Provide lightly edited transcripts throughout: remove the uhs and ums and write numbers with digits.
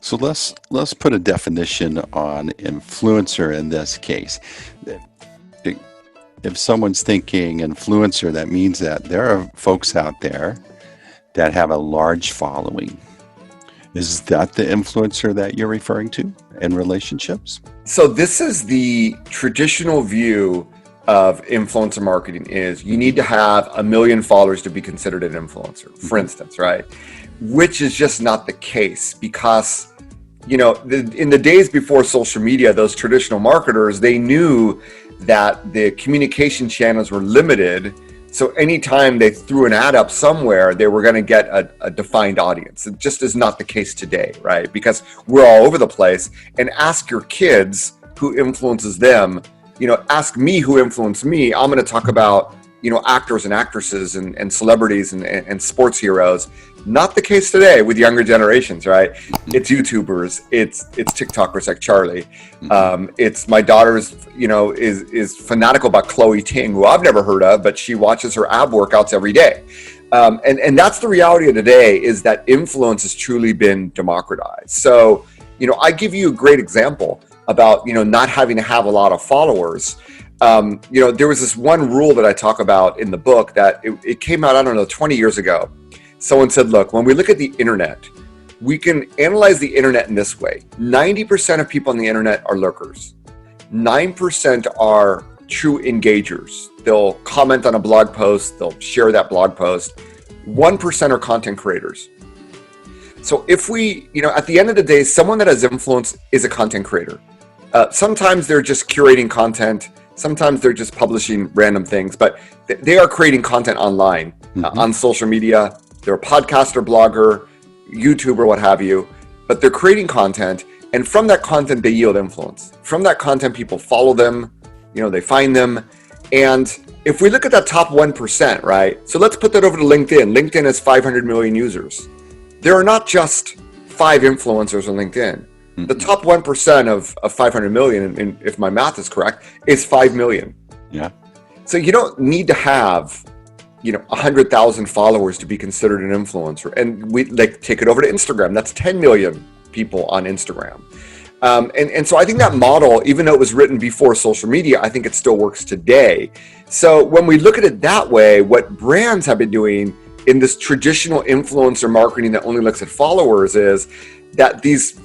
So let's put a definition on influencer in this case. If someone's thinking influencer, that means that there are folks out there that have a large following. Is that the influencer that you're referring to in relationships? So this is the traditional view of influencer marketing is you need to have 1 million followers to be considered an influencer, for instance, right? Which is just not the case because, in the days before social media, those traditional marketers, they knew that the communication channels were limited. So anytime they threw an ad up somewhere, they were going to get a defined audience. It just is not the case today, right? Because we're all over the place. And ask your kids who influences them. Ask me who influenced me. I'm going to talk about, actors and actresses and celebrities and sports heroes. Not the case today with younger generations, right? It's YouTubers, it's TikTokers like Charlie. It's my daughter's, is fanatical about Chloe Ting, who I've never heard of, but she watches her ab workouts every day. And that's the reality of today, is that influence has truly been democratized. So, I give you a great example about, not having to have a lot of followers. There was this one rule that I talk about in the book that it came out, 20 years ago. Someone said, look, when we look at the internet, we can analyze the internet in this way. 90% of people on the internet are lurkers. 9% are true engagers. They'll comment on a blog post, they'll share that blog post. 1% are content creators. So if we, at the end of the day, someone that has influence is a content creator. Sometimes they're just curating content. Sometimes they're just publishing random things, but they are creating content online, on social media. They're a podcaster, blogger, YouTuber, what have you, but they're creating content. And from that content, they yield influence. From that content, people follow them, they find them. And if we look at that top 1%, right? So let's put that over to LinkedIn. LinkedIn has 500 million users. There are not just 5 influencers on LinkedIn. The top 1% of 500 million, and if my math is correct, is 5 million. Yeah. So you don't need to have, 100,000 followers to be considered an influencer. And we take it over to Instagram. That's 10 million people on Instagram. And so I think that model, even though it was written before social media, I think it still works today. So when we look at it that way, what brands have been doing in this traditional influencer marketing that only looks at followers is that these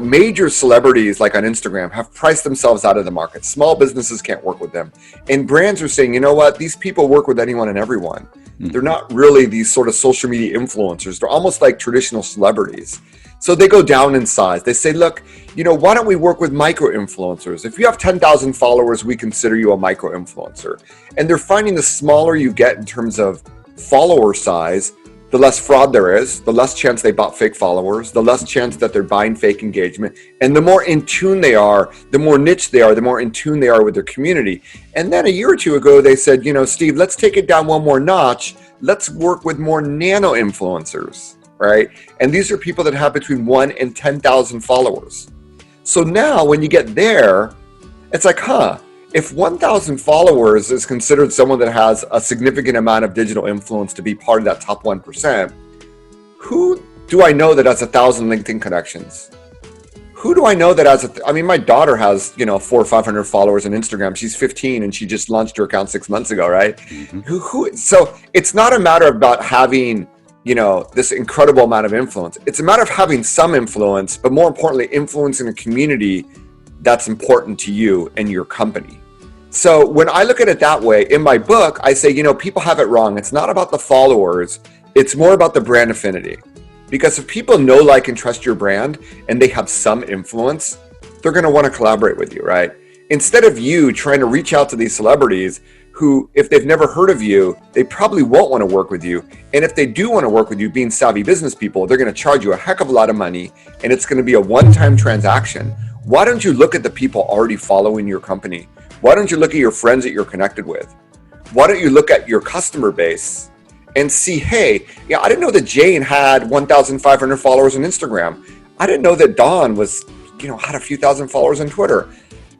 major celebrities like on Instagram have priced themselves out of the market. Small businesses can't work with them. And brands are saying, you know what? These people work with anyone and everyone. They're not really these sort of social media influencers. They're almost like traditional celebrities. So they go down in size. They say, look, why don't we work with micro influencers? If you have 10,000 followers, we consider you a micro influencer. And they're finding the smaller you get in terms of follower size, the less fraud there is, the less chance they bought fake followers, the less chance that they're buying fake engagement. And the more in tune they are, the more niche they are, the more in tune they are with their community. And then a year or two ago, they said, Steve, let's take it down one more notch. Let's work with more nano influencers, right? And these are people that have between 1 and 10,000 followers. So now when you get there, it's like, if 1,000 followers is considered someone that has a significant amount of digital influence to be part of that top 1%, who do I know that has 1,000 LinkedIn connections? Who do I know that has, my daughter has, 400 or 500 followers on Instagram. She's 15 and she just launched her account 6 months ago, right? So it's not a matter about having, this incredible amount of influence. It's a matter of having some influence, but more importantly, influencing a community that's important to you and your company. So when I look at it that way, in my book, I say, people have it wrong. It's not about the followers. It's more about the brand affinity. Because if people know, like, and trust your brand and they have some influence, they're going to want to collaborate with you, right? Instead of you trying to reach out to these celebrities who, if they've never heard of you, they probably won't want to work with you. And if they do want to work with you, being savvy business people, they're going to charge you a heck of a lot of money and it's going to be a one-time transaction. Why don't you look at the people already following your company? Why don't you look at your friends that you're connected with? Why don't you look at your customer base and see, hey, I didn't know that Jane had 1,500 followers on Instagram. I didn't know that Dawn was, had a few thousand followers on Twitter.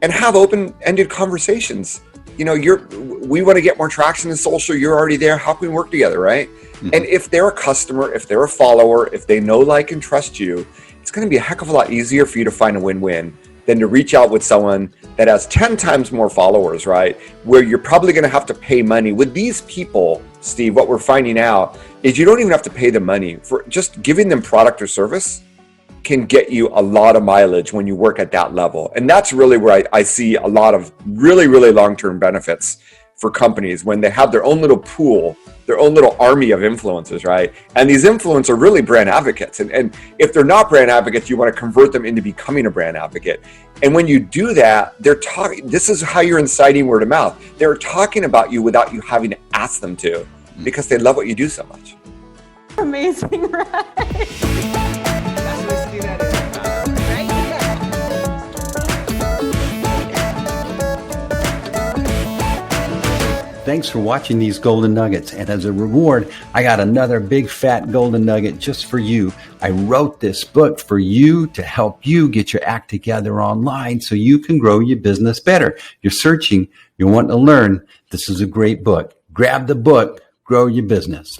And have open-ended conversations. We want to get more traction in social. You're already there. How can we work together, right? And if they're a customer, if they're a follower, if they know, like, and trust you, it's going to be a heck of a lot easier for you to find a win-win than to reach out with someone that has 10 times more followers, right? Where you're probably going to have to pay money. With these people, Steve, what we're finding out is you don't even have to pay them money. For just giving them product or service can get you a lot of mileage when you work at that level. And that's really where I see a lot of really, really long-term benefits for companies when they have their own little pool, their own little army of influencers, right? And these influencers are really brand advocates. And if they're not brand advocates, you want to convert them into becoming a brand advocate. And when you do that, they're talking, this is how you're inciting word of mouth. They're talking about you without you having to ask them to, because they love what you do so much. Amazing, right? Thanks for watching these golden nuggets. And as a reward, I got another big fat golden nugget just for you. I wrote this book for you to help you get your act together online so you can grow your business better. You're searching, you're wanting to learn. This is a great book. Grab the book, grow your business.